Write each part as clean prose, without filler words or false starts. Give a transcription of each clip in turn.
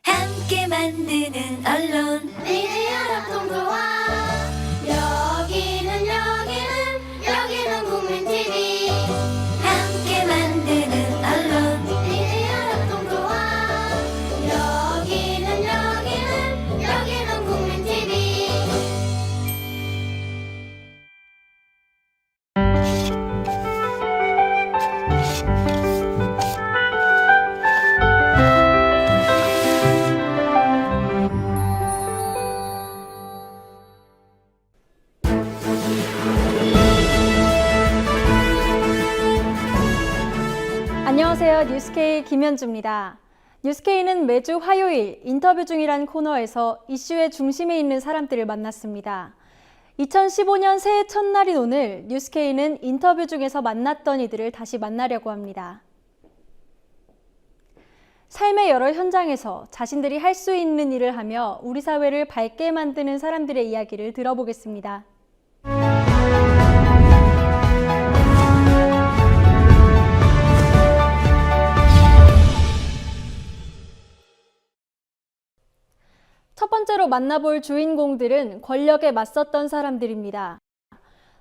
함께 만드는 언론 미디어 협동조합. 여기는 국민TV. 함께 만드는 언론 미디어 협동조합. 여기는 국민TV. 안녕하세요. 뉴스K 김현주입니다. 뉴스K는 매주 화요일 인터뷰 중이란 코너에서 이슈의 중심에 있는 사람들을 만났습니다. 2015년 새해 첫날인 오늘 뉴스K는 인터뷰 중에서 만났던 이들을 다시 만나려고 합니다. 삶의 여러 현장에서 자신들이 할 수 있는 일을 하며 우리 사회를 밝게 만드는 사람들의 이야기를 들어보겠습니다. 첫 번째로 만나볼 주인공들은 권력에 맞섰던 사람들입니다.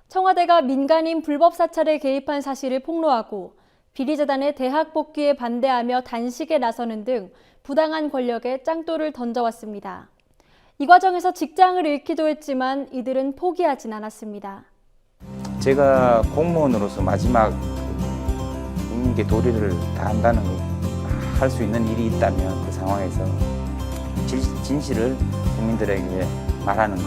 청와대가 민간인 불법 사찰에 개입한 사실을 폭로하고 비리재단의 대학 복귀에 반대하며 단식에 나서는 등 부당한 권력에 짱돌을 던져왔습니다. 이 과정에서 직장을 잃기도 했지만 이들은 포기하진 않았습니다. 제가 공무원으로서 마지막 국민께 도리를 다한다는 할 수 있는 일이 있다면 그 상황에서 진실을 국민들에게 말하는 것.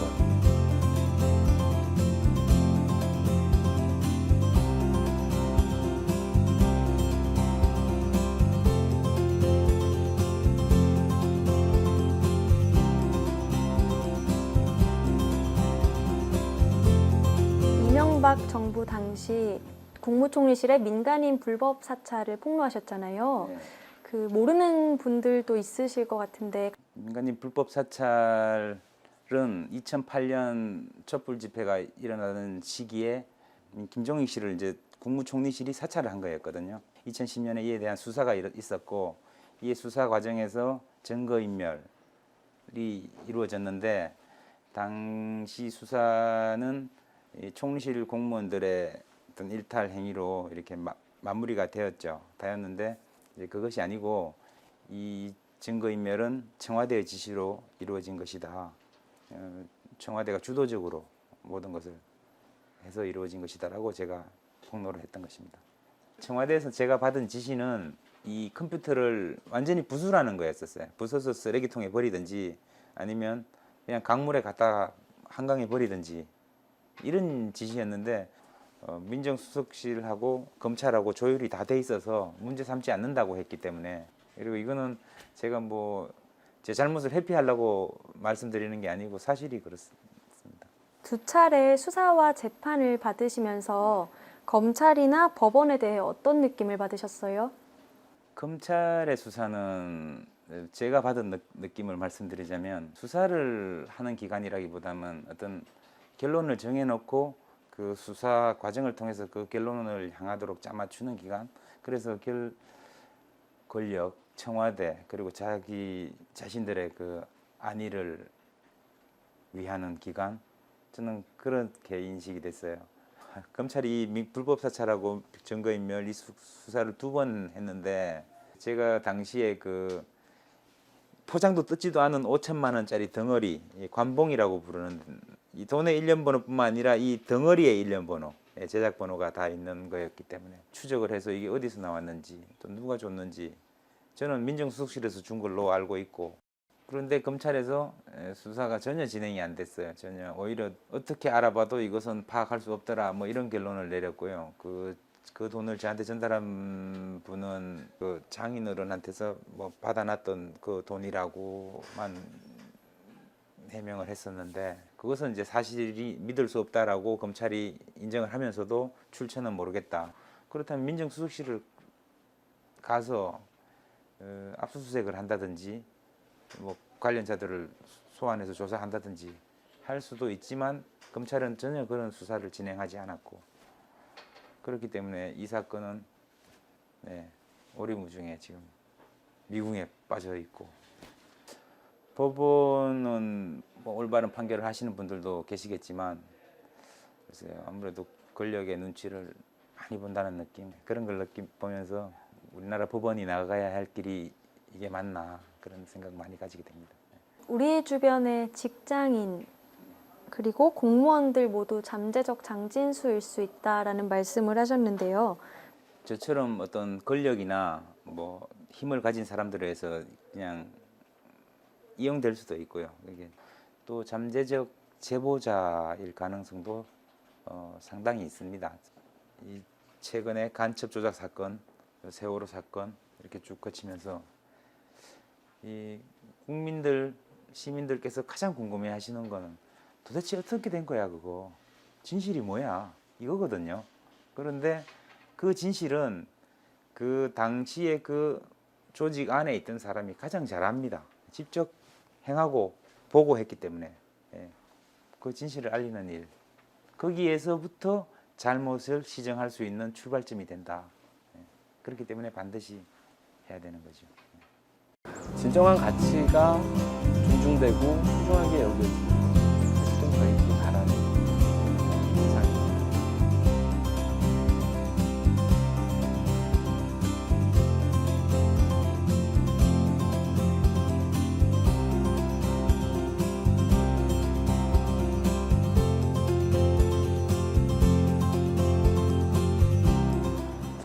이명박 정부 당시 국무총리실에 민간인 불법 사찰을 폭로하셨잖아요. 네. 그 모르는 분들도 있으실 것 같은데 민간인 불법 사찰은 2008년 촛불 집회가 일어나는 시기에 김종익 씨를 이제 국무총리실이 사찰을 한 거였거든요. 2010년에 이에 대한 수사가 있었고 이 수사 과정에서 증거인멸이 이루어졌는데 당시 수사는 총리실 공무원들의 어떤 일탈 행위로 이렇게 마무리가 되었는데 이제 그것이 아니고 이 증거인멸은 청와대의 지시로 이루어진 것이다. 청와대가 주도적으로 모든 것을 해서 이루어진 것이다라고 제가 폭로를 했던 것입니다. 청와대에서 제가 받은 지시는 이 컴퓨터를 완전히 부수라는 거였었어요. 부숴서 쓰레기통에 버리든지 아니면 그냥 강물에 갖다가 한강에 버리든지 이런 지시였는데 민정수석실하고 검찰하고 조율이 다 돼 있어서 문제 삼지 않는다고 했기 때문에, 그리고 이거는 제가 뭐 제 잘못을 회피하려고 말씀드리는 게 아니고 사실이 그렇습니다. 두 차례 수사와 재판을 받으시면서 검찰이나 법원에 대해 어떤 느낌을 받으셨어요? 검찰의 수사는 제가 받은 느낌을 말씀드리자면 수사를 하는 기관이라기보다는 어떤 결론을 정해놓고 그 수사 과정을 통해서 그 결론을 향하도록 짜맞추는 기관. 그래서 권력, 청와대 그리고 자기 자신들의 그 안위를 위하는 기관. 저는 그렇게 인식이 됐어요. 검찰이 불법 사찰하고 증거인멸 이 수사를 2번 했는데 제가 당시에 그 포장도 뜯지도 않은 5천만 원짜리 덩어리, 관봉이라고 부르는 이 돈의 일련 번호뿐만 아니라 이 덩어리의 일련 번호, 제작 번호가 다 있는 거였기 때문에 추적을 해서 이게 어디서 나왔는지 또 누가 줬는지 저는 민정수석실에서 준 걸로 알고 있고, 그런데 검찰에서 수사가 전혀 진행이 안 됐어요. 전혀. 오히려 어떻게 알아봐도 이것은 파악할 수 없더라 뭐 이런 결론을 내렸고요. 그 돈을 저한테 전달한 분은 그 장인어른한테서 뭐 받아놨던 그 돈이라고만 해명을 했었는데 그것은 이제 사실이 믿을 수 없다라고 검찰이 인정을 하면서도 출처는 모르겠다. 그렇다면 민정수석실을 가서 압수수색을 한다든지 뭐 관련자들을 소환해서 조사한다든지 할 수도 있지만 검찰은 전혀 그런 수사를 진행하지 않았고, 그렇기 때문에 이 사건은 오리무중에 지금 미궁에 빠져 있고 법원은 뭐 올바른 판결을 하시는 분들도 계시겠지만 글쎄요, 아무래도 권력의 눈치를 많이 본다는 느낌, 그런 걸 보면서 우리나라 법원이 나가야 할 길이 이게 맞나 그런 생각 많이 가지게 됩니다. 우리 주변의 직장인 그리고 공무원들 모두 잠재적 장진수일 수 있다라는 말씀을 하셨는데요. 저처럼 어떤 권력이나 뭐 힘을 가진 사람들에 의해서 그냥 이용될 수도 있고요. 이게 또 잠재적 제보자일 가능성도 상당히 있습니다. 이 최근에 간첩 조작 사건, 세월호 사건 이렇게 쭉 거치면서 이 국민들, 시민들께서 가장 궁금해하시는 거는 도대체 어떻게 된 거야 그거, 진실이 뭐야 이거거든요. 그런데 그 진실은 그 당시에 그 조직 안에 있던 사람이 가장 잘 압니다. 직접 행하고 보고 했기 때문에 그 진실을 알리는 일, 거기에서부터 잘못을 시정할 수 있는 출발점이 된다. 그렇기 때문에 반드시 해야 되는 거죠. 진정한 가치가 존중되고 소중하게 여겨지는 사실은 저희들이 바라는 세상입니다.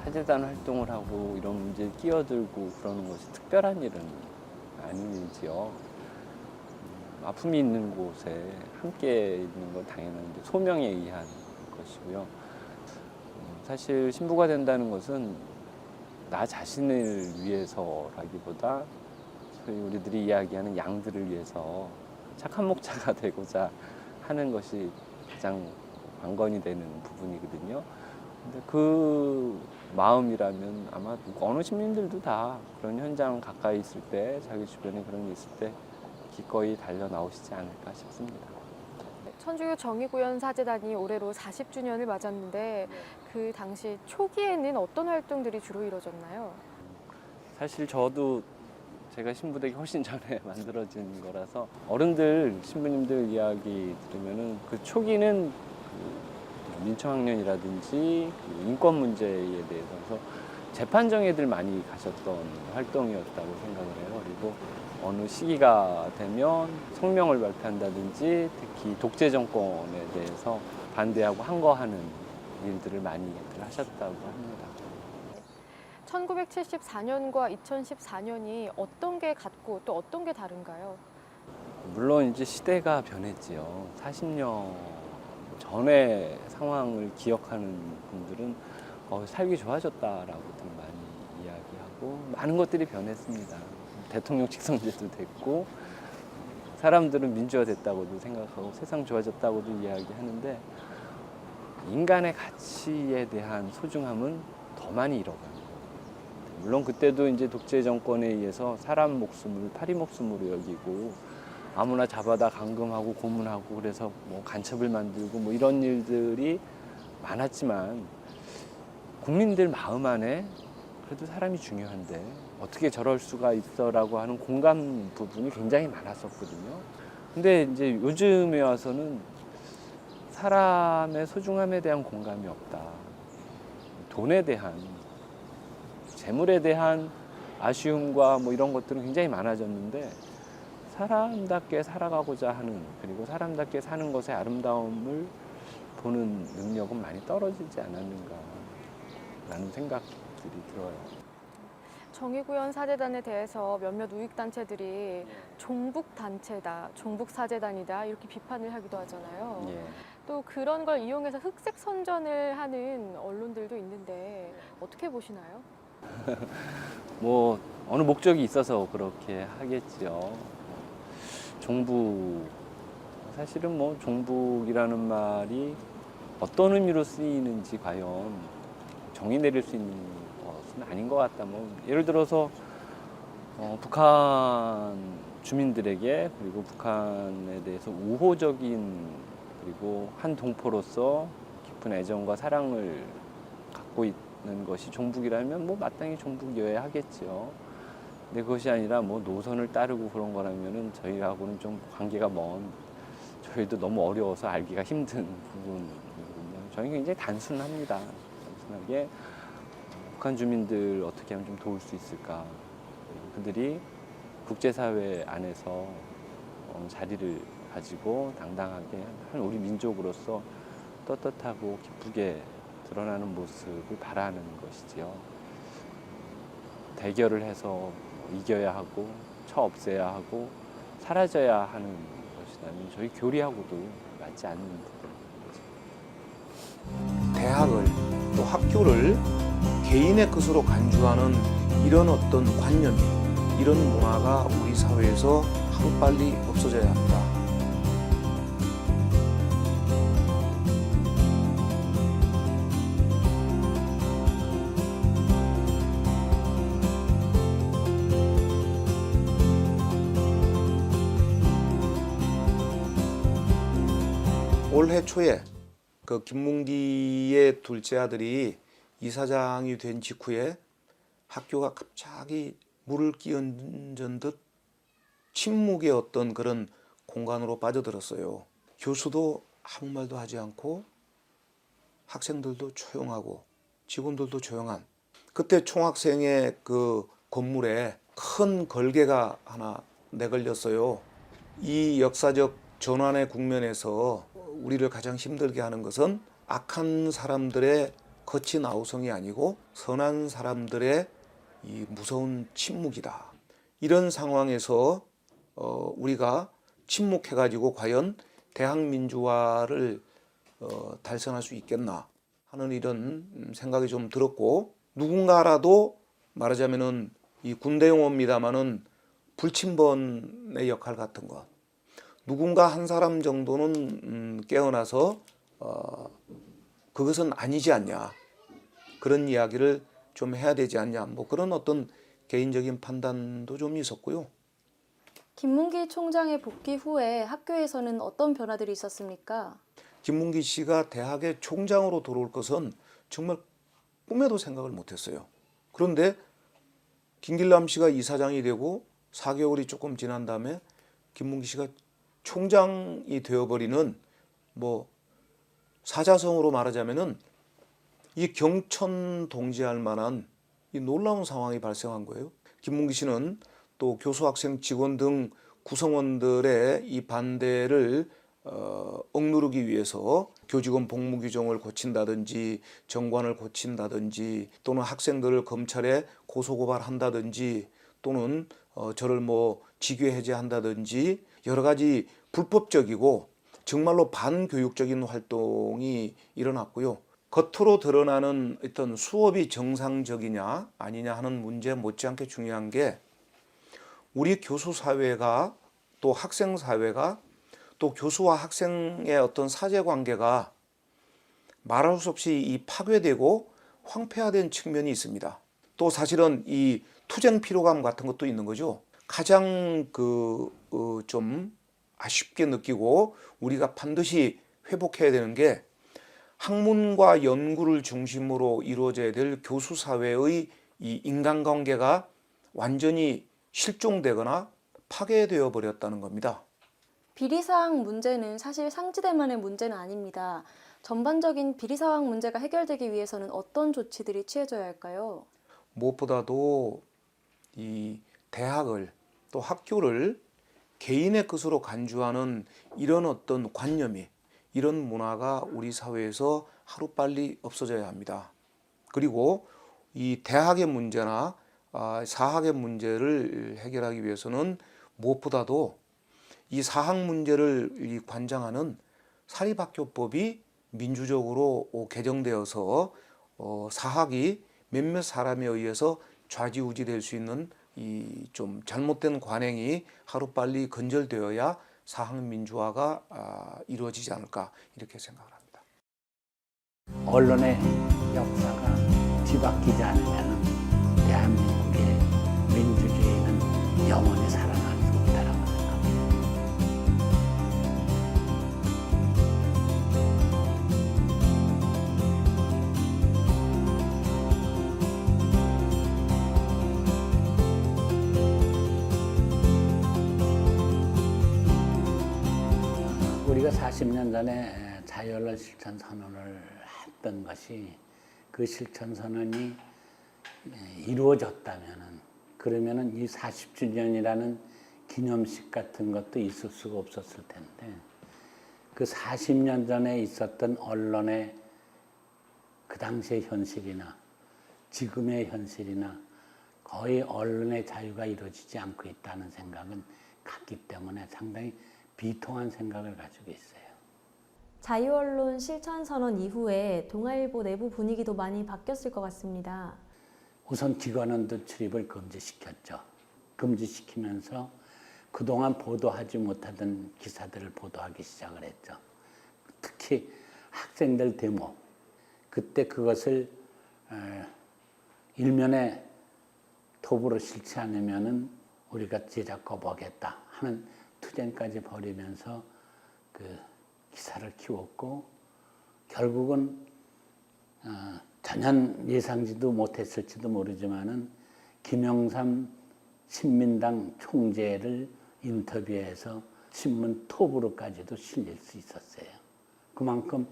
사재단 활동을 하고 이런 문제에 끼어들고 그러는 것이 특별한 일은 아니지요. 아픔이 있는 곳에 함께 있는 건 당연한데 소명에 의한 것이고요. 사실 신부가 된다는 것은 나 자신을 위해서라기보다 소위 우리들이 이야기하는 양들을 위해서 착한 목자가 되고자 하는 것이 가장 관건이 되는 부분이거든요. 근데 그 마음이라면 아마 어느 시민들도 다 그런 현장 가까이 있을 때, 자기 주변에 그런 게 있을 때 기꺼이 달려 나오시지 않을까 싶습니다. 천주교 정의구현 사재단이 올해로 40주년을 맞았는데 그 당시 초기에는 어떤 활동들이 주로 이루어졌나요? 사실 저도 제가 신부되기 훨씬 전에 만들어진 거라서 어른들, 신부님들 이야기 들으면은 그 초기는 민청학년이라든지 인권 문제에 대해서 재판정에들 많이 가셨던 활동이었다고 생각을 해요. 그리고 어느 시기가 되면 성명을 발표한다든지 특히 독재 정권에 대해서 반대하고 항거하는 일들을 많이 하셨다고 합니다. 1974년과 2014년이 어떤 게 같고 또 어떤 게 다른가요? 물론 이제 시대가 변했지요. 40년 전의 상황을 기억하는 분들은 살기 좋아졌다라고들 많이 이야기하고 많은 것들이 변했습니다. 대통령 직선제도 됐고 사람들은 민주화 됐다고도 생각하고 세상 좋아졌다고도 이야기하는데 인간의 가치에 대한 소중함은 더 많이 잃어갑니다. 물론 그때도 이제 독재 정권에 의해서 사람 목숨을 파리 목숨으로 여기고 아무나 잡아다 감금하고 고문하고 그래서 뭐 간첩을 만들고 뭐 이런 일들이 많았지만 국민들 마음 안에 그래도 사람이 중요한데 어떻게 저럴 수가 있어라고 하는 공감 부분이 굉장히 많았었거든요. 근데 이제 요즘에 와서는 사람의 소중함에 대한 공감이 없다. 돈에 대한, 재물에 대한 아쉬움과 뭐 이런 것들은 굉장히 많아졌는데 사람답게 살아가고자 하는, 그리고 사람답게 사는 것의 아름다움을 보는 능력은 많이 떨어지지 않았는가라는 생각들이 들어요. 정의구현 사재단에 대해서 몇몇 우익단체들이 종북단체다, 종북사재단이다 이렇게 비판을 하기도 하잖아요. 예. 또 그런 걸 이용해서 흑색 선전을 하는 언론들도 있는데 어떻게 보시나요? 뭐 어느 목적이 있어서 그렇게 하겠지요. 종북, 사실은 뭐 종북이라는 말이 어떤 의미로 쓰이는지 과연 정의 내릴 수 있는 것은 아닌 것 같다. 뭐 예를 들어서 북한 주민들에게 그리고 북한에 대해서 우호적인 그리고 한 동포로서 깊은 애정과 사랑을 갖고 있는 것이 종북이라면 뭐 마땅히 종북이어야 하겠죠. 근데 그것이 아니라 뭐 노선을 따르고 그런 거라면은 저희하고는 좀 관계가 먼, 저희도 너무 어려워서 알기가 힘든 부분이거든요. 저희는 굉장히 단순합니다. 단순하게 북한 주민들 어떻게 하면 좀 도울 수 있을까. 그들이 국제사회 안에서 자리를 가지고 당당하게 한 우리 민족으로서 떳떳하고 기쁘게 드러나는 모습을 바라는 것이지요. 대결을 해서 이겨야 하고 쳐 없애야 하고 사라져야 하는 것이라면 저희 교리하고도 맞지 않는 부분인 거죠. 대학을 또 학교를 개인의 것으로 간주하는 이런 어떤 관념이, 이런 문화가 우리 사회에서 하루빨리 없어져야 합니다. 올해 초에 그 김문기의 둘째 아들이 이사장이 된 직후에 학교가 갑자기 물을 끼얹은 듯 침묵의 어떤 그런 공간으로 빠져들었어요. 교수도 아무 말도 하지 않고 학생들도 조용하고 직원들도 조용한, 그때 총학생의 그 건물에 큰 걸개가 하나 내걸렸어요. 이 역사적 전환의 국면에서 우리를 가장 힘들게 하는 것은 악한 사람들의 거친 아우성이 아니고 선한 사람들의 이 무서운 침묵이다. 이런 상황에서 우리가 침묵해가지고 과연 대학민주화를 달성할 수 있겠나 하는 이런 생각이 좀 들었고, 누군가라도 말하자면은 이 군대용어입니다마는 불침번의 역할 같은 것, 누군가 한 사람 정도는 깨어나서 그것은 아니지 않냐, 그런 이야기를 좀 해야 되지 않냐, 뭐 그런 어떤 개인적인 판단도 좀 있었고요. 김문기 총장의 복귀 후에 학교에서는 어떤 변화들이 있었습니까? 김문기 씨가 대학의 총장으로 들어올 것은 정말 꿈에도 생각을 못했어요. 그런데 김길남 씨가 이사장이 되고 4개월이 조금 지난 다음에 김문기 씨가 총장이 되어버리는, 뭐 사자성어로 말하자면은 이 경천 동지할 만한 이 놀라운 상황이 발생한 거예요. 김문기 씨는 또 교수, 학생, 직원 등 구성원들의 이 반대를 억누르기 위해서 교직원 복무 규정을 고친다든지 정관을 고친다든지 또는 학생들을 검찰에 고소고발한다든지 또는 저를 뭐 직위 해제한다든지 여러 가지 불법적이고 정말로 반교육적인 활동이 일어났고요. 겉으로 드러나는 어떤 수업이 정상적이냐 아니냐 하는 문제 못지않게 중요한 게 우리 교수 사회가 또 학생 사회가 또 교수와 학생의 어떤 사제 관계가 말할 수 없이 이 파괴되고 황폐화된 측면이 있습니다. 또 사실은 이 투쟁 피로감 같은 것도 있는 거죠. 가장 좀 아쉽게 느끼고 우리가 반드시 회복해야 되는 게 학문과 연구를 중심으로 이루어져야 될 교수 사회의 이 인간관계가 완전히 실종되거나 파괴되어 버렸다는 겁니다. 비리사항 문제는 사실 상지대만의 문제는 아닙니다. 전반적인 비리사항 문제가 해결되기 위해서는 어떤 조치들이 취해져야 할까요? 무엇보다도 이 대학을 또 학교를 개인의 것으로 간주하는 이런 어떤 관념이, 이런 문화가 우리 사회에서 하루빨리 없어져야 합니다. 그리고 이 대학의 문제나 사학의 문제를 해결하기 위해서는 무엇보다도 이 사학 문제를 관장하는 사립학교법이 민주적으로 개정되어서 사학이 몇몇 사람에 의해서 좌지우지될 수 있는 이 좀 잘못된 관행이 하루빨리 건절되어야 사학 민주화가 이루어지지 않을까 이렇게 생각을 합니다. 언론의 역사가 뒤바뀌지 않으면 대한민국의 민주주의는 영원히 살아날 수 없다라고 생각합니다. 우리가 40년 전에 자유언론 실천 선언을 했던 것이 그 실천 선언이 이루어졌다면은 그러면은 이 40주년이라는 기념식 같은 것도 있을 수가 없었을 텐데 그 40년 전에 있었던 언론의 그 당시의 현실이나 지금의 현실이나 거의 언론의 자유가 이루어지지 않고 있다는 생각은 갖기 때문에 상당히 비통한 생각을 가지고 있어요. 자유언론 실천선언 이후에 동아일보 내부 분위기도 많이 바뀌었을 것 같습니다. 우선 기관원들 출입을 금지시켰죠. 금지시키면서 그동안 보도하지 못하던 기사들을 보도하기 시작을 했죠. 특히 학생들 데모. 그때 그것을 일면에 톱으로 실지 않으면은 우리가 제작 거부하겠다 하는 투쟁까지 벌이면서 그 기사를 키웠고 결국은 전혀 예상지도 못했을지도 모르지만은 김영삼 신민당 총재를 인터뷰해서 신문 톱으로까지도 실릴 수 있었어요. 그만큼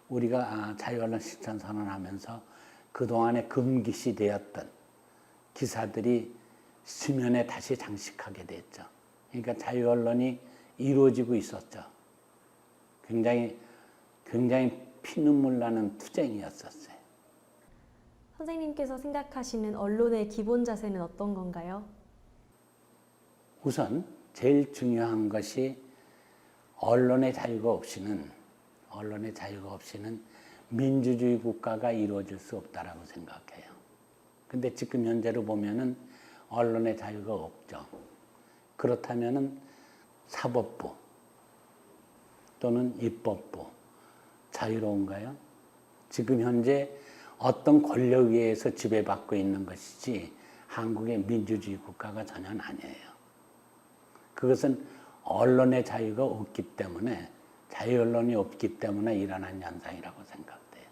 우리가 자유언론 실천 선언하면서 그동안에 금기시 되었던 기사들이 수면에 다시 장식하게 됐죠. 그러니까 자유언론이 이루어지고 있었죠. 굉장히 피눈물 나는 투쟁이었었어요. 선생님께서 생각하시는 언론의 기본 자세는 어떤 건가요? 우선 제일 중요한 것이 언론의 자유가 없이는 민주주의 국가가 이루어질 수 없다라고 생각해요. 근데 지금 현재로 보면은 언론의 자유가 없죠. 그렇다면은 사법부 또는 입법부 자유로운가요? 지금 현재 어떤 권력에 의해서 지배받고 있는 것이지 한국의 민주주의 국가가 전혀 아니에요. 그것은 언론의 자유가 없기 때문에 자유언론이 없기 때문에 일어난 현상이라고 생각돼요.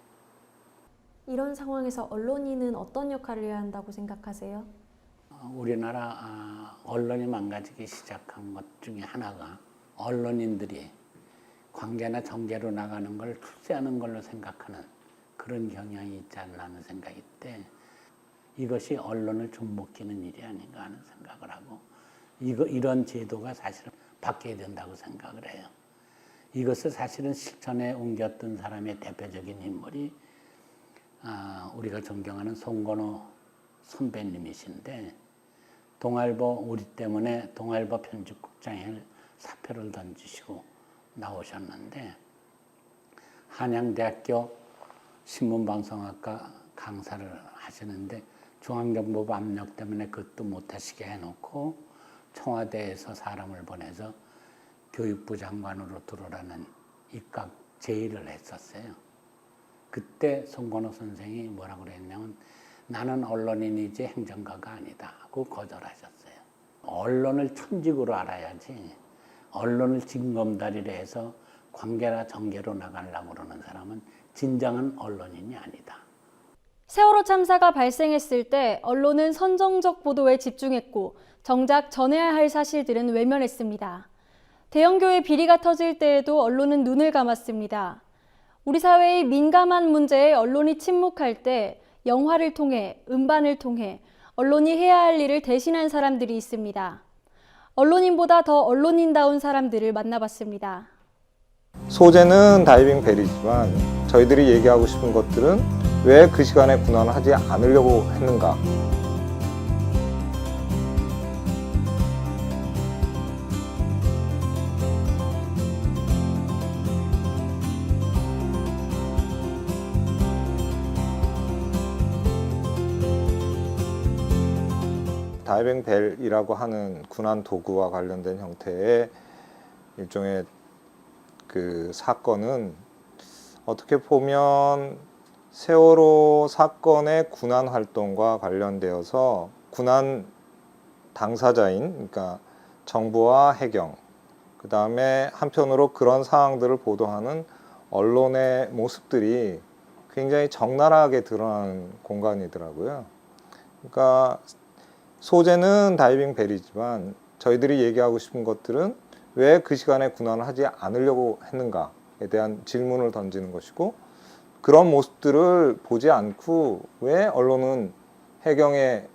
이런 상황에서 언론인은 어떤 역할을 해야 한다고 생각하세요? 우리나라 언론이 망가지기 시작한 것 중에 하나가 언론인들이 관계나 정계로 나가는 걸 출세하는 걸로 생각하는 그런 경향이 있지 않나 하는 생각이 때 이것이 언론을 좀먹기는 일이 아닌가 하는 생각을 하고 이런 제도가 사실은 바뀌어야 된다고 생각을 해요. 이것을 사실은 실천에 옮겼던 사람의 대표적인 인물이 우리가 존경하는 송건호 선배님이신데 동아일보 우리 때문에 동아일보 편집국장을 사표를 던지시고 나오셨는데 한양대학교 신문방송학과 강사를 하시는데 중앙정보부 압력 때문에 그것도 못하시게 해놓고 청와대에서 사람을 보내서 교육부 장관으로 들어오라는 입각 제의를 했었어요. 그때 송건호 선생이 뭐라고 그랬냐면 나는 언론인이지 행정가가 아니다 하고 거절하셨어요. 언론을 천직으로 알아야지 언론을 징검다리로 해서 관계나 정계로 나가려고 그러는 사람은 진정한 언론인이 아니다. 세월호 참사가 발생했을 때 언론은 선정적 보도에 집중했고 정작 전해야 할 사실들은 외면했습니다. 대형교회 비리가 터질 때에도 언론은 눈을 감았습니다. 우리 사회의 민감한 문제에 언론이 침묵할 때 영화를 통해, 음반을 통해 언론이 해야 할 일을 대신한 사람들이 있습니다. 언론인보다 더 언론인다운 사람들을 만나봤습니다. 소재는 다이빙 벨이지만 저희들이 얘기하고 싶은 것들은 왜 그 시간에 군환하지 않으려고 했는가. 다이빙 벨이라고 하는 군환 도구와 관련된 형태의 일종의 그 사건은 어떻게 보면 세월호 사건의 군환 활동과 관련되어서 군환 당사자인 그러니까 정부와 해경 그 다음에 한편으로 그런 상황들을 보도하는 언론의 모습들이 굉장히 적나라하게 드러나는 공간이더라고요. 그러니까 소재는 다이빙 벨이지만 저희들이 얘기하고 싶은 것들은 왜 그 시간에 군환을 하지 않으려고 했는가에 대한 질문을 던지는 것이고, 그런 모습들을 보지 않고 왜 언론은 해경의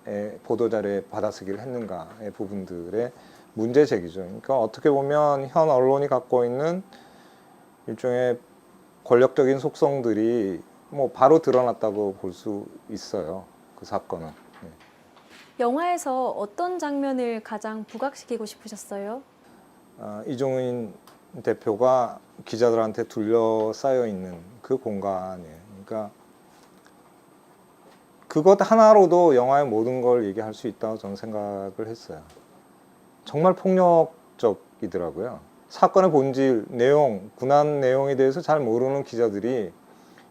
보도자료에 받아쓰기를 했는가의 부분들의 문제 제기죠. 그러니까 어떻게 보면 현 언론이 갖고 있는 일종의 권력적인 속성들이 뭐 바로 드러났다고 볼 수 있어요. 그 사건은. 네. 영화에서 어떤 장면을 가장 부각시키고 싶으셨어요? 이종인 대표가 기자들한테 둘러싸여 있는 그 공간이에요. 그러니까 그것 하나로도 영화의 모든 걸 얘기할 수 있다고 저는 생각을 했어요. 정말 폭력적이더라고요. 사건의 본질, 내용, 군한 내용에 대해서 잘 모르는 기자들이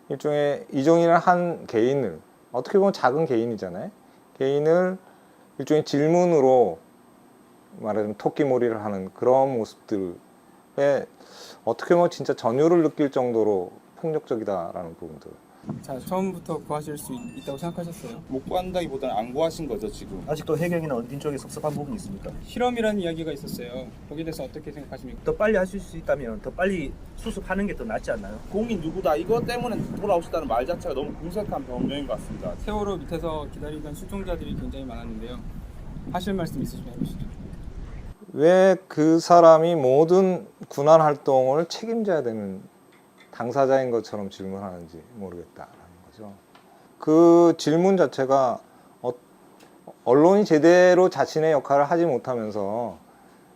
일종의 이종인을 한 개인을, 어떻게 보면 작은 개인이잖아요. 개인을 일종의 질문으로 말하자면 토끼몰이를 하는 그런 모습들에 어떻게 보면 진짜 전율을 느낄 정도로 폭력적이다라는 부분들. 자, 처음부터 구하실 수 있다고 생각하셨어요? 못 구한다기보다는 안 구하신 거죠 지금. 아직도 해경이나 어딘 쪽에 섭섭한 부분이 있습니까? 실험이라는 이야기가 있었어요. 거기에 대해서 어떻게 생각하십니까? 더 빨리 하실 수 있다면 더 빨리 수습하는 게 더 낫지 않나요? 공이 누구다 이것 때문에 돌아오셨다는 말 자체가 너무 궁색한 변명인 것 같습니다. 세월호 밑에서 기다리던 수종자들이 굉장히 많았는데요. 하실 말씀 있으시면 해주시죠. 왜 그 사람이 모든 군한 활동을 책임져야 되는 당사자인 것처럼 질문하는지 모르겠다라는 거죠. 그 질문 자체가 언론이 제대로 자신의 역할을 하지 못하면서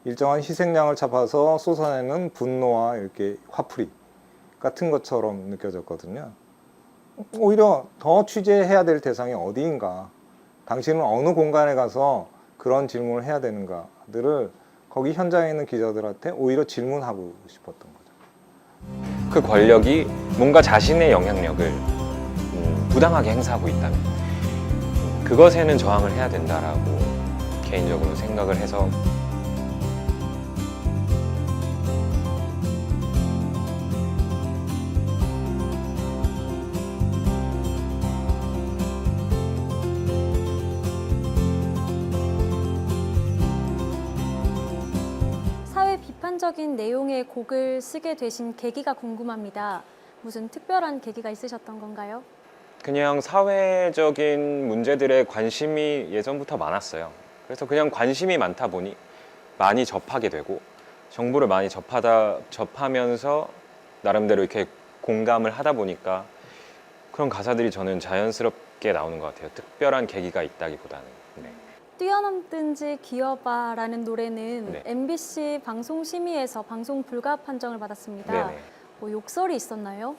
일정한 희생양을 잡아서 쏟아내는 분노와 이렇게 화풀이 같은 것처럼 느껴졌거든요. 오히려 더 취재해야 될 대상이 어디인가, 당신은 어느 공간에 가서 그런 질문을 해야 되는가들을 거기 현장에 있는 기자들한테 오히려 질문하고 싶었던 거죠. 그 권력이 뭔가 자신의 영향력을 부당하게 행사하고 있다면 그것에는 저항을 해야 된다라고 개인적으로 생각을 해서 사회 비판적인 내용의 곡을 쓰게 되신 계기가 궁금합니다. 무슨 특별한 계기가 있으셨던 건가요? 그냥 사회적인 문제들에 관심이 예전부터 많았어요. 그래서 그냥 관심이 많다 보니 많이 접하게 되고 정보를 많이 접하면서 나름대로 이렇게 공감을 하다 보니까 그런 가사들이 저는 자연스럽게 나오는 것 같아요. 특별한 계기가 있다기보다는. 네. 뛰어넘든지 기어봐라는 노래는 네. MBC 방송심의에서 방송 불가 판정을 받았습니다. 네네. 뭐 욕설이 있었나요?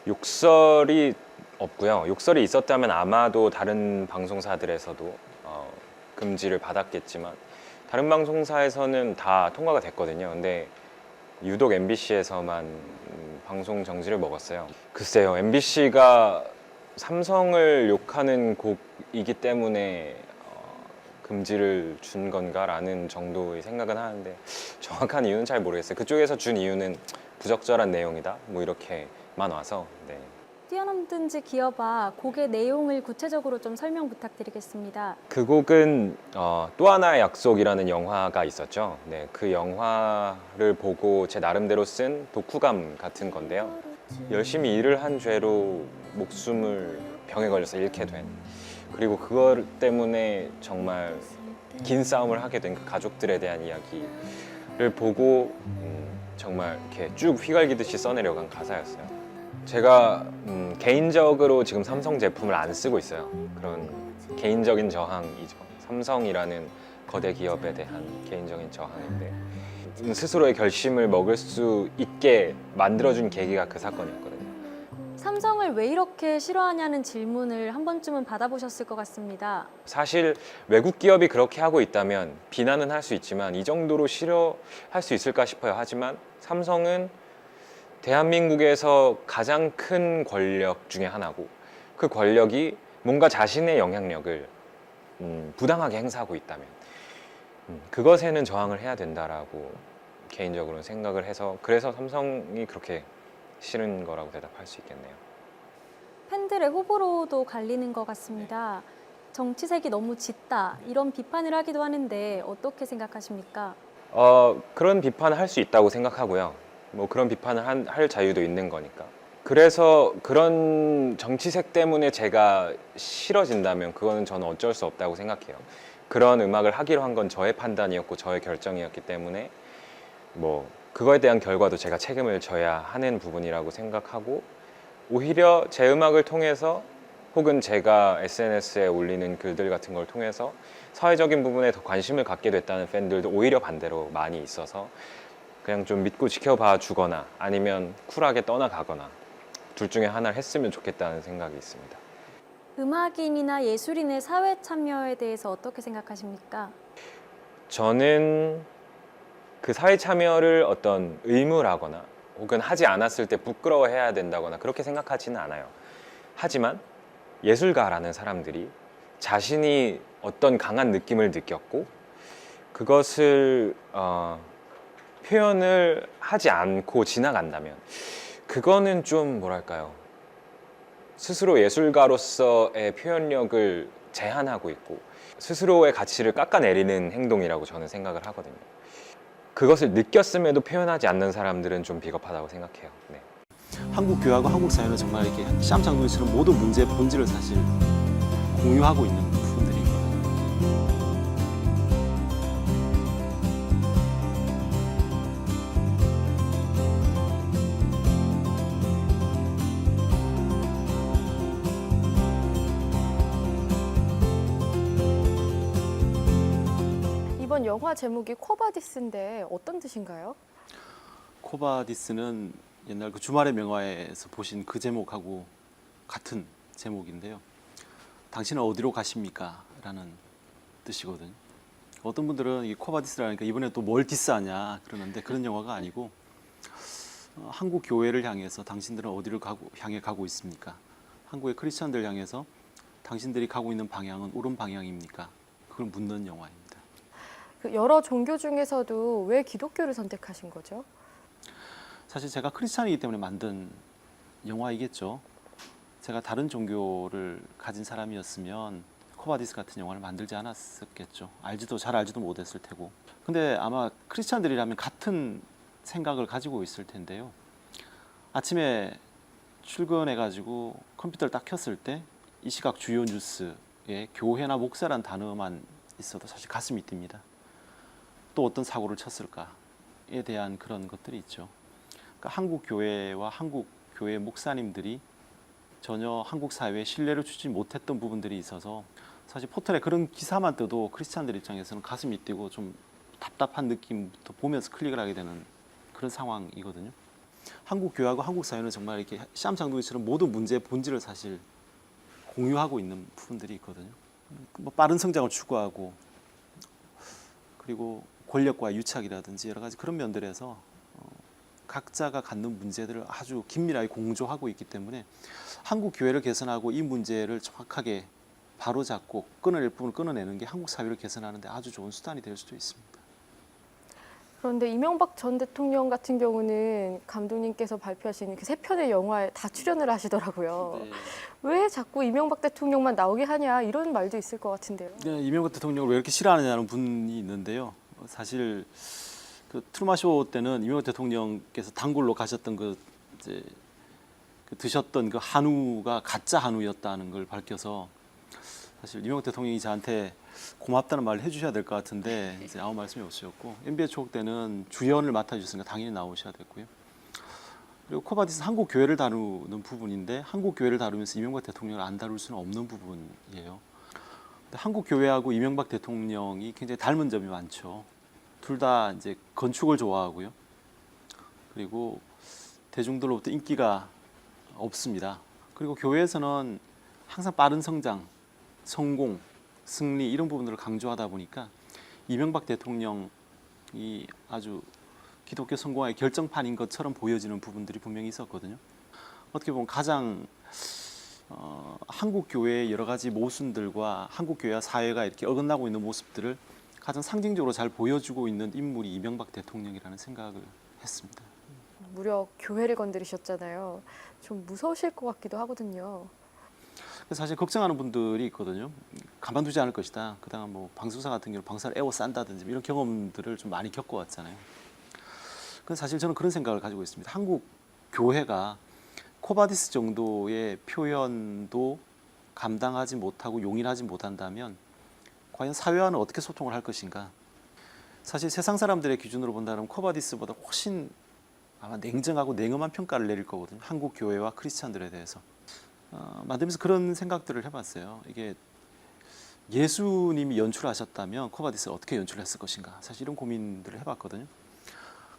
욕설이 없고요. 욕설이 있었다면 아마도 다른 방송사들에서도 금지를 받았겠지만 다른 방송사에서는 다 통과가 됐거든요. 근데 유독 MBC에서만 방송 정지를 먹었어요. 글쎄요, MBC가 삼성을 욕하는 곡이기 때문에 금지를 준 건가라는 정도의 생각은 하는데 정확한 이유는 잘 모르겠어요. 그쪽에서 준 이유는 부적절한 내용이다 뭐 이렇게만 와서. 네. 뛰어넘든지 기어봐 곡의 내용을 구체적으로 좀 설명 부탁드리겠습니다. 그 곡은 또 하나의 약속이라는 영화가 있었죠. 네, 그 영화를 보고 제 나름대로 쓴 독후감 같은 건데요. 열심히 일을 한 죄로 목숨을 병에 걸려서 잃게 된, 그리고 그것 때문에 정말 긴 싸움을 하게 된 그 가족들에 대한 이야기를 보고 정말 이렇게 쭉 휘갈기듯이 써내려간 가사였어요. 제가 개인적으로 지금 삼성 제품을 안 쓰고 있어요. 그런 개인적인 저항이죠. 삼성이라는 거대 기업에 대한 개인적인 저항인데 스스로의 결심을 먹을 수 있게 만들어준 계기가 그 사건이었거든요. 삼성을 왜 이렇게 싫어하냐는 질문을 한 번쯤은 받아보셨을 것 같습니다. 사실 외국 기업이 그렇게 하고 있다면 비난은 할 수 있지만 이 정도로 싫어할 수 있을까 싶어요. 하지만 삼성은 대한민국에서 가장 큰 권력 중에 하나고 그 권력이 뭔가 자신의 영향력을 부당하게 행사하고 있다면 그것에는 저항을 해야 된다라고 개인적으로는 생각을 해서, 그래서 삼성이 그렇게 싫은 거라고 대답할 수 있겠네요. 팬들의 호불호도 갈리는 것 같습니다. 정치색이 너무 짙다 이런 비판을 하기도 하는데 어떻게 생각하십니까? 그런 비판을 할 수 있다고 생각하고요. 뭐 그런 비판을 할 자유도 있는 거니까. 그래서 그런 정치색 때문에 제가 싫어진다면 그거는 저는 어쩔 수 없다고 생각해요. 그런 음악을 하기로 한 건 저의 판단이었고 저의 결정이었기 때문에 뭐 그거에 대한 결과도 제가 책임을 져야 하는 부분이라고 생각하고, 오히려 제 음악을 통해서 혹은 제가 SNS에 올리는 글들 같은 걸 통해서 사회적인 부분에 더 관심을 갖게 됐다는 팬들도 오히려 반대로 많이 있어서 그냥 좀 믿고 지켜봐 주거나 아니면 쿨하게 떠나가거나 둘 중에 하나를 했으면 좋겠다는 생각이 있습니다. 음악인이나 예술인의 사회 참여에 대해서 어떻게 생각하십니까? 저는 그 사회 참여를 어떤 의무라거나 혹은 하지 않았을 때 부끄러워해야 된다거나 그렇게 생각하지는 않아요. 하지만 예술가라는 사람들이 자신이 어떤 강한 느낌을 느꼈고 그것을 표현을 하지 않고 지나간다면 그거는 좀 뭐랄까요, 스스로 예술가로서의 표현력을 제한하고 있고 스스로의 가치를 깎아내리는 행동이라고 저는 생각을 하거든요. 그것을 느꼈음에도 표현하지 않는 사람들은 좀 비겁하다고 생각해요. 네. 한국 교회하고 한국 사회는 정말 이렇게 시암장동이처럼 모든 문제의 본질을 사실 공유하고 있는 부분들이 있거든요. 이번 영화 제목이 코바디스인데 어떤 뜻인가요? 코바디스는 옛날 그 주말의 명화에서 보신 그 제목하고 같은 제목인데요. 당신은 어디로 가십니까? 라는 뜻이거든요. 어떤 분들은 이 코바디스라니까 이번에 또 뭘 디스하냐 그러는데 그런 영화가 아니고 한국 교회를 향해서 당신들은 어디를 향해 가고 있습니까? 한국의 크리스천들 향해서 당신들이 가고 있는 방향은 옳은 방향입니까? 그걸 묻는 영화입니다. 그 여러 종교 중에서도 왜 기독교를 선택하신 거죠? 사실 제가 크리스찬이기 때문에 만든 영화이겠죠. 제가 다른 종교를 가진 사람이었으면 코바디스 같은 영화를 만들지 않았었겠죠. 잘 알지도 못했을 테고. 근데 아마 크리스찬들이라면 같은 생각을 가지고 있을 텐데요. 아침에 출근해가지고 컴퓨터를 딱 켰을 때 이 시각 주요 뉴스에 교회나 목사란 단어만 있어도 사실 가슴이 뜁니다. 또 어떤 사고를 쳤을까에 대한 그런 것들이 있죠. 그러니까 한국 교회와 한국 교회 목사님들이 전혀 한국 사회에 신뢰를 주지 못했던 부분들이 있어서 사실 포털에 그런 기사만 떠도 크리스찬들 입장에서는 가슴이 뛰고 좀 답답한 느낌부터 보면서 클릭을 하게 되는 그런 상황이거든요. 한국 교회하고 한국 사회는 정말 이렇게 시암장동이처럼 모든 문제의 본질을 사실 공유하고 있는 부분들이 있거든요. 뭐 빠른 성장을 추구하고 그리고 권력과 유착이라든지 여러 가지 그런 면들에서 각자가 갖는 문제들을 아주 긴밀하게 공조하고 있기 때문에 한국 교회를 개선하고 이 문제를 정확하게 바로잡고 끊어낼 부분을 끊어내는 게 한국 사회를 개선하는 데 아주 좋은 수단이 될 수도 있습니다. 그런데 이명박 전 대통령 같은 경우는 감독님께서 발표하신 그 3편의 영화에 다 출연을 하시더라고요. 네. 왜 자꾸 이명박 대통령만 나오게 하냐 이런 말도 있을 것 같은데요. 네, 이명박 대통령을 왜 이렇게 싫어하느냐는 분이 있는데요. 사실 그 트루먼 쇼 때는 이명박 대통령께서 단골로 가셨던 그 드셨던 그 한우가 가짜 한우였다는 걸 밝혀서 사실 이명박 대통령이 저한테 고맙다는 말을 해주셔야 될 것 같은데 이제 아무 말씀이 없으셨고, MBC 초록 때는 주연을 맡아주셨으니까 당연히 나오셔야 됐고요. 그리고 코바디스는 한국 교회를 다루는 부분인데 한국 교회를 다루면서 이명박 대통령을 안 다룰 수는 없는 부분이에요. 근데 한국 교회하고 이명박 대통령이 굉장히 닮은 점이 많죠. 둘 다 이제 건축을 좋아하고요. 그리고 대중들로부터 인기가 없습니다. 그리고 교회에서는 항상 빠른 성장, 성공, 승리 이런 부분들을 강조하다 보니까 이명박 대통령이 아주 기독교 성공의 결정판인 것처럼 보여지는 부분들이 분명히 있었거든요. 어떻게 보면 가장 한국 교회의 여러 가지 모순들과 한국 교회와 사회가 이렇게 어긋나고 있는 모습들을 가장 상징적으로 잘 보여주고 있는 인물이 이명박 대통령이라는 생각을 했습니다. 무려 교회를 건드리셨잖아요. 좀 무서우실 것 같기도 하거든요. 그래서 사실 걱정하는 분들이 있거든요. 가만두지 않을 것이다. 그다음 뭐 방송사 같은 경우 방사를 에워싼다든지 이런 경험들을 좀 많이 겪어왔잖아요. 근데 사실 저는 그런 생각을 가지고 있습니다. 한국 교회가 코바디스 정도의 표현도 감당하지 못하고 용인하지 못한다면 과연 사회와는 어떻게 소통을 할 것인가? 사실 세상 사람들의 기준으로 본다면 코바디스보다 훨씬 아마 냉정하고 냉엄한 평가를 내릴 거거든요. 한국 교회와 크리스찬들에 대해서. 만들면서 그런 생각들을 해봤어요. 이게 예수님이 연출하셨다면 코바디스가 어떻게 연출했을 것인가? 사실 이런 고민들을 해봤거든요.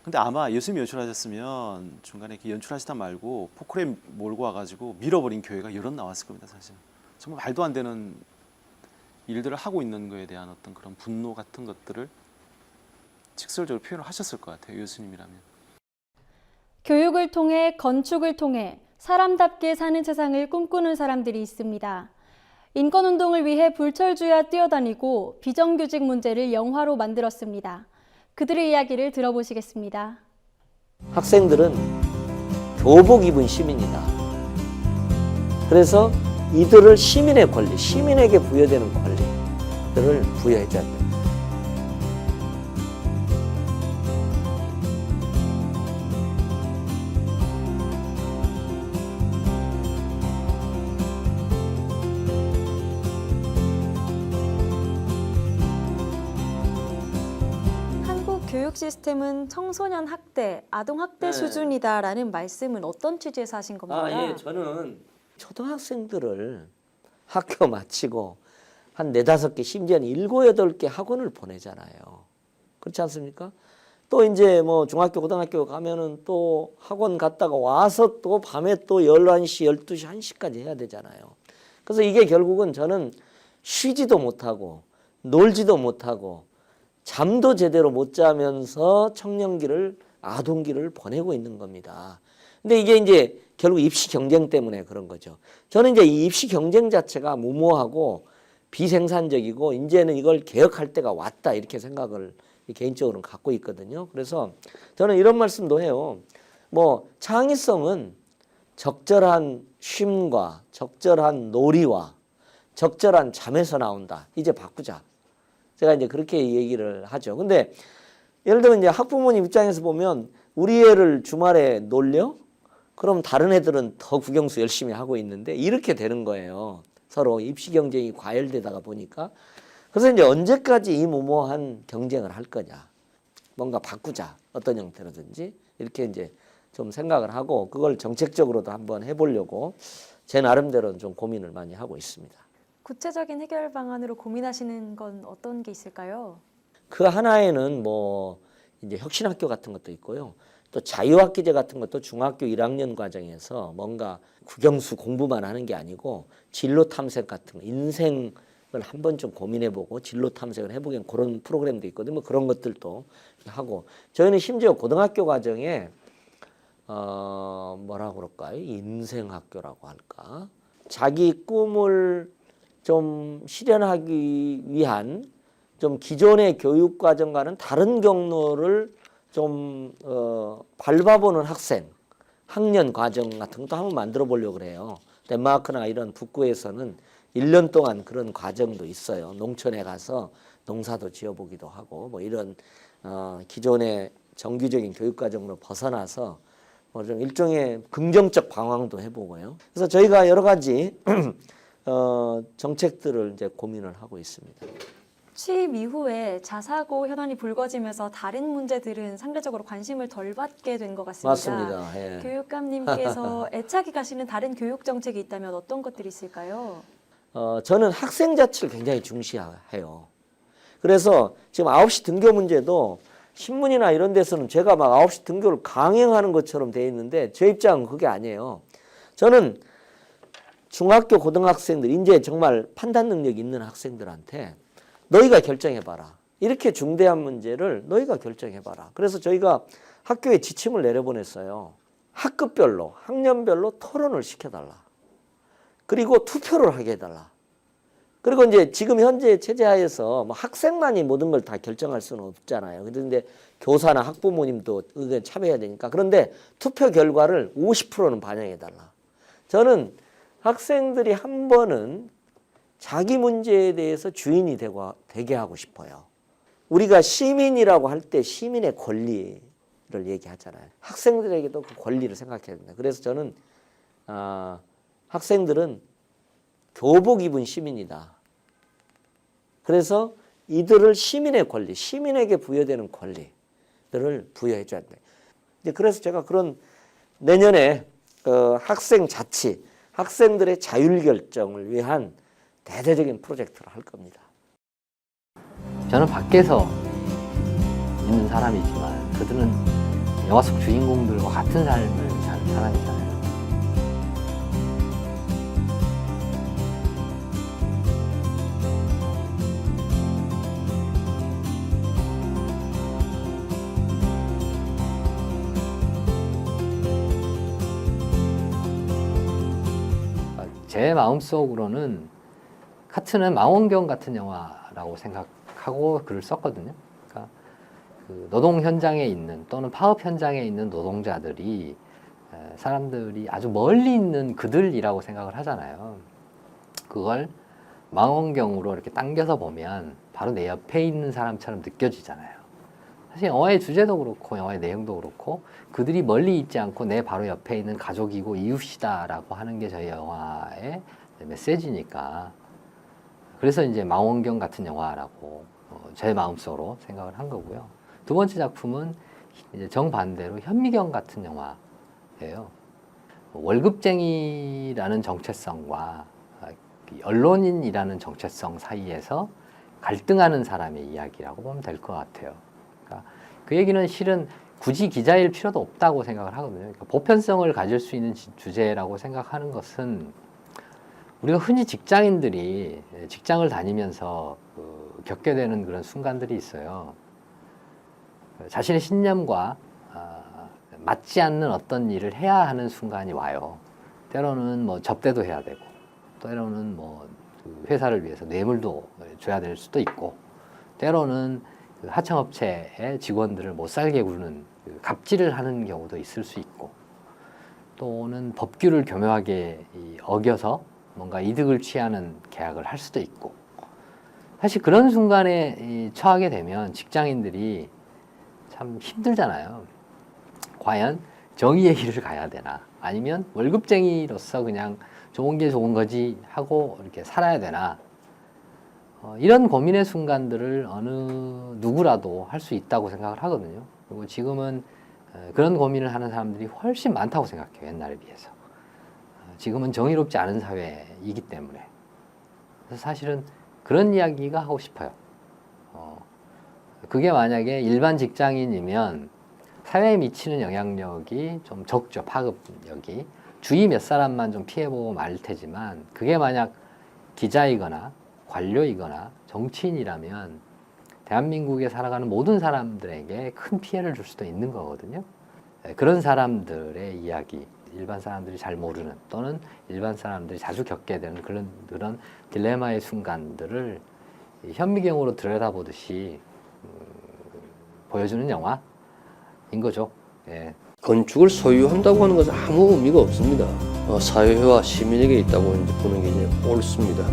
근데 아마 예수님이 연출하셨으면 중간에 이렇게 연출하시다 말고 포크레인 몰고 와가지고 밀어버린 교회가 여럿 나왔을 겁니다. 사실 정말 말도 안 되는 일들을 하고 있는 거에 대한 어떤 그런 분노 같은 것들을 직설적으로 표현을 하셨을 것 같아요. 예수님이라면. 교육을 통해 건축을 통해 사람답게 사는 세상을 꿈꾸는 사람들이 있습니다. 인권운동을 위해 불철주야 뛰어다니고 비정규직 문제를 영화로 만들었습니다. 그들의 이야기를 들어보시겠습니다. 학생들은 교복 입은 시민이다. 그래서 이들을 시민의 권리, 시민에게 부여되는 권리들을 부여해줘야 된다. 교육 시스템은 청소년 학대, 아동 학대 수준이다라는 말씀은 어떤 취지에서 하신 겁니까? 예, 저는 초등학생들을 학교 마치고 한 4-5개, 심지어는 7-8개 학원을 보내잖아요. 그렇지 않습니까? 또 이제 뭐 중학교, 고등학교 가면은 또 학원 갔다가 와서 또 밤에 또 11시, 12시, 1시까지 해야 되잖아요. 그래서 이게 결국은 저는 쉬지도 못하고 놀지도 못하고 잠도 제대로 못 자면서 청년기를, 아동기를 보내고 있는 겁니다. 근데 이게 이제 결국 입시 경쟁 때문에 그런 거죠. 저는 이제 이 입시 경쟁 자체가 무모하고 비생산적이고 이제는 이걸 개혁할 때가 왔다 이렇게 생각을 개인적으로는 갖고 있거든요. 그래서 저는 이런 말씀도 해요. 뭐 창의성은 적절한 쉼과 적절한 놀이와 적절한 잠에서 나온다. 이제 바꾸자. 제가 이제 그렇게 얘기를 하죠. 근데 예를 들면 이제 학부모님 입장에서 보면 우리 애를 주말에 놀려? 그럼 다른 애들은 더 국영수 열심히 하고 있는데 이렇게 되는 거예요. 서로 입시 경쟁이 과열되다가 보니까. 그래서 이제 언제까지 이 무모한 경쟁을 할 거냐. 뭔가 바꾸자. 어떤 형태로든지. 이렇게 이제 좀 생각을 하고 그걸 정책적으로도 한번 해보려고 제 나름대로는 좀 고민을 많이 하고 있습니다. 구체적인 해결 방안으로 고민하시는 건 어떤 게 있을까요? 그 하나에는 뭐 이제 혁신학교 같은 것도 있고요. 또 자유학기제 같은 것도 중학교 1학년 과정에서 뭔가 국영수 공부만 하는 게 아니고 진로 탐색 같은 거, 인생을 한번 좀 고민해보고 진로 탐색을 해보기엔 그런 프로그램도 있거든요. 뭐 그런 것들도 하고 저희는 심지어 고등학교 과정에 뭐라고 그럴까요? 인생학교라고 할까? 자기 꿈을 좀 실현하기 위한 좀 기존의 교육과정과는 다른 경로를 좀 밟아보는 학년 과정 같은 것도 한번 만들어 보려고 그래요. 덴마크나 이런 북구에서는 1년 동안 그런 과정도 있어요. 농촌에 가서 농사도 지어보기도 하고 뭐 이런 기존의 정규적인 교육과정으로 벗어나서 뭐 좀 일종의 긍정적 방황도 해보고요. 그래서 저희가 여러 가지 정책들을 이제 고민을 하고 있습니다. 취임 이후에 자사고 현안이 불거지면서 다른 문제들은 상대적으로 관심을 덜 받게 된 것 같습니다. 맞습니다. 예. 교육감님께서 애착이 가시는 다른 교육 정책이 있다면 어떤 것들이 있을까요? 저는 학생 자체를 굉장히 중시해요. 그래서 지금 9시 등교 문제도 신문이나 이런 데서는 제가 막 9시 등교를 강행하는 것처럼 돼 있는데 제 입장은 그게 아니에요. 저는 중학교 고등학생들 이제 정말 판단 능력 있는 학생들한테 너희가 결정해봐라. 이렇게 중대한 문제를 너희가 결정해봐라. 그래서 저희가 학교에 지침을 내려보냈어요. 학급별로 학년별로 토론을 시켜달라. 그리고 투표를 하게 해달라. 그리고 이제 지금 현재 체제하에서 뭐 학생만이 모든 걸 다 결정할 수는 없잖아요. 그런데 교사나 학부모님도 의견 참여해야 되니까. 그런데 투표 결과를 50%는 반영해달라. 저는 학생들이 한 번은 자기 문제에 대해서 주인이 되게 하고 싶어요. 우리가 시민이라고 할 때 시민의 권리를 얘기하잖아요. 학생들에게도 그 권리를 생각해야 된다. 그래서 저는 학생들은 교복 입은 시민이다. 그래서 이들을 시민의 권리, 시민에게 부여되는 권리들을 부여해 줘야 된다. 그래서 제가 그런 내년에 학생 자치, 학생들의 자율결정을 위한 대대적인 프로젝트를 할 겁니다. 저는 밖에서 있는 사람이지만 그들은 영화 속 주인공들과 같은 삶을 사는 사람이잖아요. 제 마음속으로는 카트는 망원경 같은 영화라고 생각하고 글을 썼거든요. 그러니까 그 노동 현장에 있는 또는 파업 현장에 있는 노동자들이 사람들이 아주 멀리 있는 그들이라고 생각을 하잖아요. 그걸 망원경으로 이렇게 당겨서 보면 바로 내 옆에 있는 사람처럼 느껴지잖아요. 사실 영화의 주제도 그렇고 영화의 내용도 그렇고 그들이 멀리 있지 않고 내 바로 옆에 있는 가족이고 이웃이다라고 하는 게 저희 영화의 메시지니까 그래서 이제 망원경 같은 영화라고 제 마음속으로 생각을 한 거고요. 두 번째 작품은 이제 정반대로 현미경 같은 영화예요. 월급쟁이라는 정체성과 언론인이라는 정체성 사이에서 갈등하는 사람의 이야기라고 보면 될 것 같아요. 그러니까 그 얘기는 실은 굳이 기자일 필요도 없다고 생각을 하거든요. 그러니까 보편성을 가질 수 있는 주제라고 생각하는 것은 우리가 흔히 직장인들이 직장을 다니면서 겪게 되는 그런 순간들이 있어요. 자신의 신념과 맞지 않는 어떤 일을 해야 하는 순간이 와요. 때로는 뭐 접대도 해야 되고, 때로는 뭐 회사를 위해서 뇌물도 줘야 될 수도 있고, 때로는 하청업체의 직원들을 못 살게 구는 갑질을 하는 경우도 있을 수 있고, 또는 법규를 교묘하게 어겨서 뭔가 이득을 취하는 계약을 할 수도 있고, 사실 그런 순간에 처하게 되면 직장인들이 참 힘들잖아요. 과연 정의의 길을 가야 되나, 아니면 월급쟁이로서 그냥 좋은 게 좋은 거지 하고 이렇게 살아야 되나, 이런 고민의 순간들을 어느 누구라도 할 수 있다고 생각을 하거든요. 그리고 지금은 그런 고민을 하는 사람들이 훨씬 많다고 생각해요. 옛날에 비해서. 지금은 정의롭지 않은 사회이기 때문에. 그래서 사실은 그런 이야기가 하고 싶어요. 그게 만약에 일반 직장인이면 사회에 미치는 영향력이 좀 적죠. 파급력이. 주위 몇 사람만 좀 피해보고 말 테지만, 그게 만약 기자이거나 관료이거나 정치인이라면 대한민국에 살아가는 모든 사람들에게 큰 피해를 줄 수도 있는 거거든요. 그런 사람들의 이야기, 일반 사람들이 잘 모르는 또는 일반 사람들이 자주 겪게 되는 그런 딜레마의 순간들을 현미경으로 들여다보듯이 보여주는 영화인 거죠. 예. 건축을 소유한다고 하는 것은 아무 의미가 없습니다. 사회와 시민에게 있다고 이제 보는 게 이제 옳습니다.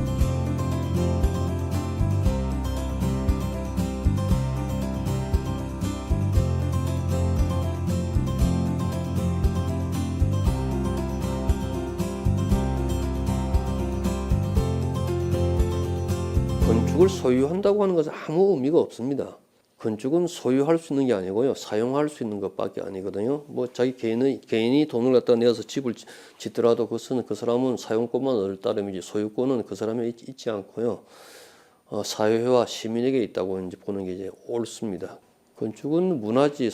건축을 소유한다고 하는 것은 아무 의미가 없습니다. 건축은 소유할 수 있는 게 아니고요, 사용할 수 있는 것밖에 아니거든요. 뭐 자기 개인이 돈을 갖다 내서 집을 짓더라도 그것은 그 사람은 사용권만 얻을 따름이지 소유권은 그 사람에 있지 않고요. 사회와 시민에게 있다고 이제 보는 게 이제 옳습니다. 건축은 문화지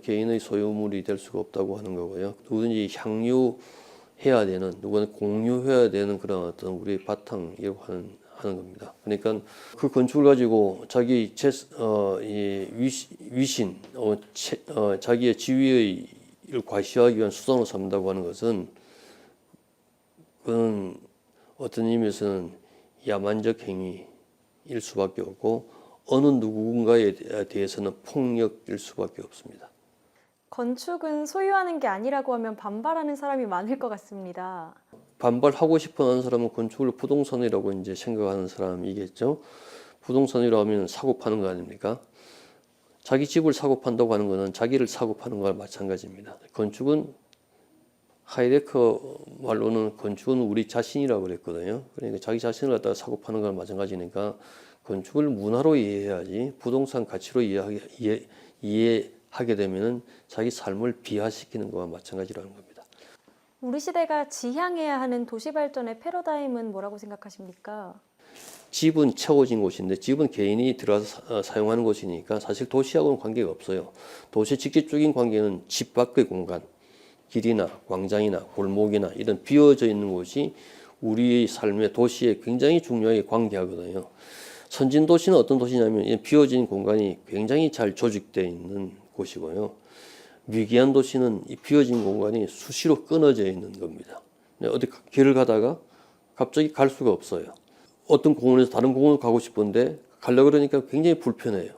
개인의 소유물이 될 수가 없다고 하는 거고요. 누구든지 향유해야 되는, 누구는 공유해야 되는 그런 어떤 우리의 바탕이라고 하는 겁니다. 그러니까 그 건축을 가지고 자기 위신, 자기의 지위를 과시하기 위한 수단으로 삼는다고 하는 것은 그건 어떤 의미에서는 야만적 행위일 수밖에 없고 어느 누군가에 대해서는 폭력일 수밖에 없습니다. 건축은 소유하는 게 아니라고 하면 반발하는 사람이 많을 것 같습니다. 반발하고 싶어 하는 사람은 건축을 부동산이라고 이제 생각하는 사람이겠죠. 부동산이라고 하면 사고 파는 거 아닙니까? 자기 집을 사고 판다고 하는 거는 자기를 사고 파는 거와 마찬가지입니다. 건축은 하이데커 말로는 건축은 우리 자신이라고 그랬거든요. 그러니까 자기 자신을 갖다가 사고 파는 거와 마찬가지니까 건축을 문화로 이해해야지 부동산 가치로 이해하게 되면은 자기 삶을 비하시키는 거와 마찬가지라는 겁니다. 우리 시대가 지향해야 하는 도시 발전의 패러다임은 뭐라고 생각하십니까? 집은 채워진 곳인데 집은 개인이 들어가서 사용하는 곳이니까 사실 도시하고는 관계가 없어요. 도시의 직접적인 관계는 집 밖의 공간, 길이나 광장이나 골목이나 이런 비어져 있는 곳이 우리의 삶의 도시에 굉장히 중요하게 관계하거든요. 선진 도시는 어떤 도시냐면 이 비어진 공간이 굉장히 잘 조직되어 있는 곳이고요. 미개한 도시는 이 비어진 공간이 수시로 끊어져 있는 겁니다. 어디 길을 가다가 갑자기 갈 수가 없어요. 어떤 공원에서 다른 공원을 가고 싶은데 가려고 그러니까 굉장히 불편해요.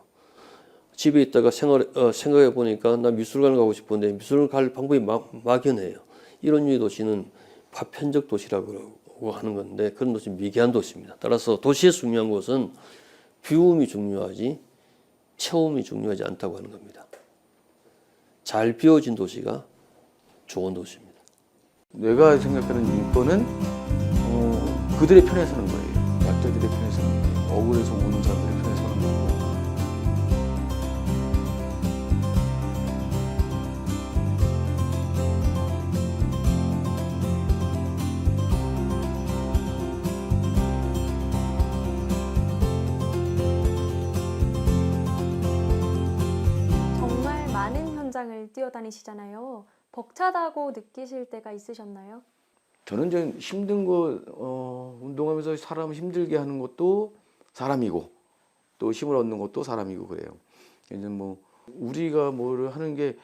집에 있다가 생각해 보니까 나 미술관을 가고 싶은데 미술관 갈 방법이 막연해요. 이런 류의 도시는 파편적 도시라고 하는 건데 그런 도시 미개한 도시입니다. 따라서 도시의 중요한 것은 비움이 중요하지 채움이 중요하지 않다고 하는 겁니다. 잘 비워진 도시가 좋은 도시입니다. 내가 생각하는 인권은 그들의 편에 서는 거예요. 약자들의 편에 서는 거예요. 억울해서 우는 사람들의 편에 서는 거고. 정말 많은 현장을 뛰어다니시잖아요. 벅차다고 느끼실 때가 있으셨나요? 저는 좀 힘든 거 운동하면서 사람 힘들게 하는 것도 사람이고 또 힘을 얻는 것도 사람이고 그래요. 이제 뭐 우리가 뭐를 하는 게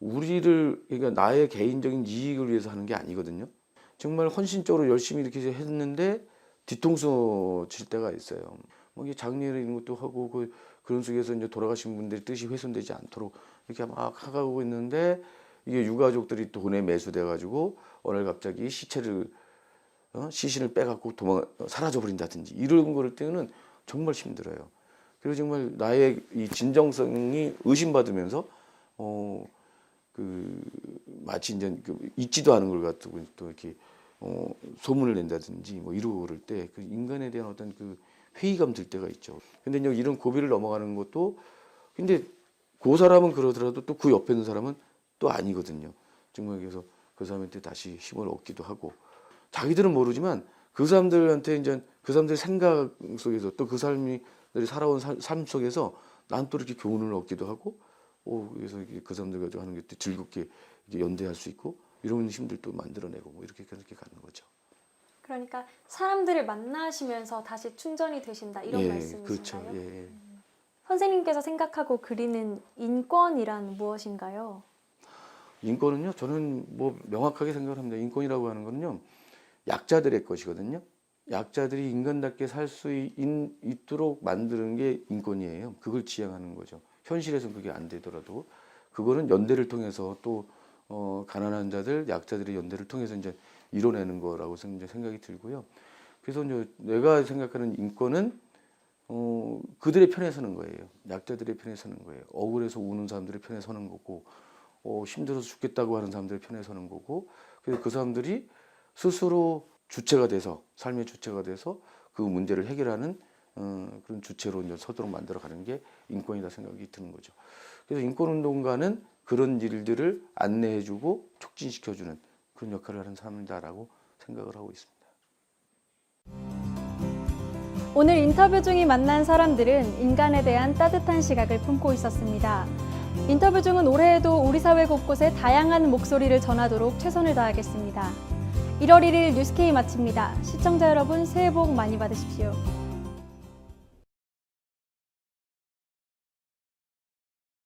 우리를 그러니까 나의 개인적인 이익을 위해서 하는 게 아니거든요. 정말 헌신적으로 열심히 이렇게 했는데 뒤통수 칠 때가 있어요. 뭐 이게 장례를 이런 것도 하고 그런 속에서 이제 돌아가신 분들의 뜻이 훼손되지 않도록 이렇게 막 하고 있는데 이게 유가족들이 돈에 매수돼 가지고 오늘 갑자기 시신을 빼갖고 사라져 버린다든지 이런 거를 때는 정말 힘들어요. 그리고 정말 나의 이 진정성이 의심받으면서 마치 이제 있지도 않은 걸 가지고 또 이렇게 소문을 낸다든지 뭐 이러고 그럴 때 그 인간에 대한 어떤 그 회의감 들 때가 있죠. 근데 이제 이런 고비를 넘어가는 것도 근데 그 사람은 그러더라도 또 그 옆에 있는 사람은 또 아니거든요. 정말 그래서 그 사람한테 다시 힘을 얻기도 하고 자기들은 모르지만 그 사람들한테 이제 그 사람들 생각 속에서 또 그 사람이 살아온 삶 속에서 난 또 이렇게 교훈을 얻기도 하고 그래서 그 사람들 가지고 하는 게 또 즐겁게 연대할 수 있고 이런 힘들도 만들어내고 뭐 이렇게 가는 거죠. 그러니까 사람들을 만나시면서 다시 충전이 되신다 이런 말씀이신가요? 그렇죠. 예. 선생님께서 생각하고 그리는 인권이란 무엇인가요? 인권은요, 저는 뭐 명확하게 생각을 합니다. 인권이라고 하는 거는요, 약자들의 것이거든요. 약자들이 인간답게 살 수 있도록 만드는 게 인권이에요. 그걸 지향하는 거죠. 현실에서는 그게 안 되더라도 그거는 연대를 통해서 또 가난한 자들, 약자들의 연대를 통해서 이제 이뤄내는 거라고 생각이 들고요. 그래서 이제 내가 생각하는 인권은 그들의 편에 서는 거예요. 약자들의 편에 서는 거예요. 억울해서 우는 사람들의 편에 서는 거고, 힘들어서 죽겠다고 하는 사람들의 편에 서는 거고, 그래서 그 사람들이 스스로 주체가 돼서, 삶의 주체가 돼서 그 문제를 해결하는 그런 주체로 이제 서도록 만들어가는 게 인권이다 생각이 드는 거죠. 그래서 인권운동가는 그런 일들을 안내해주고 촉진시켜주는 그런 역할을 하는 사람이다라고 생각을 하고 있습니다. 오늘 인터뷰 중에 만난 사람들은 인간에 대한 따뜻한 시각을 품고 있었습니다. 인터뷰 중은 올해에도 우리 사회 곳곳에 다양한 목소리를 전하도록 최선을 다하겠습니다. 1월 1일 뉴스K 마칩니다. 시청자 여러분 새해 복 많이 받으십시오.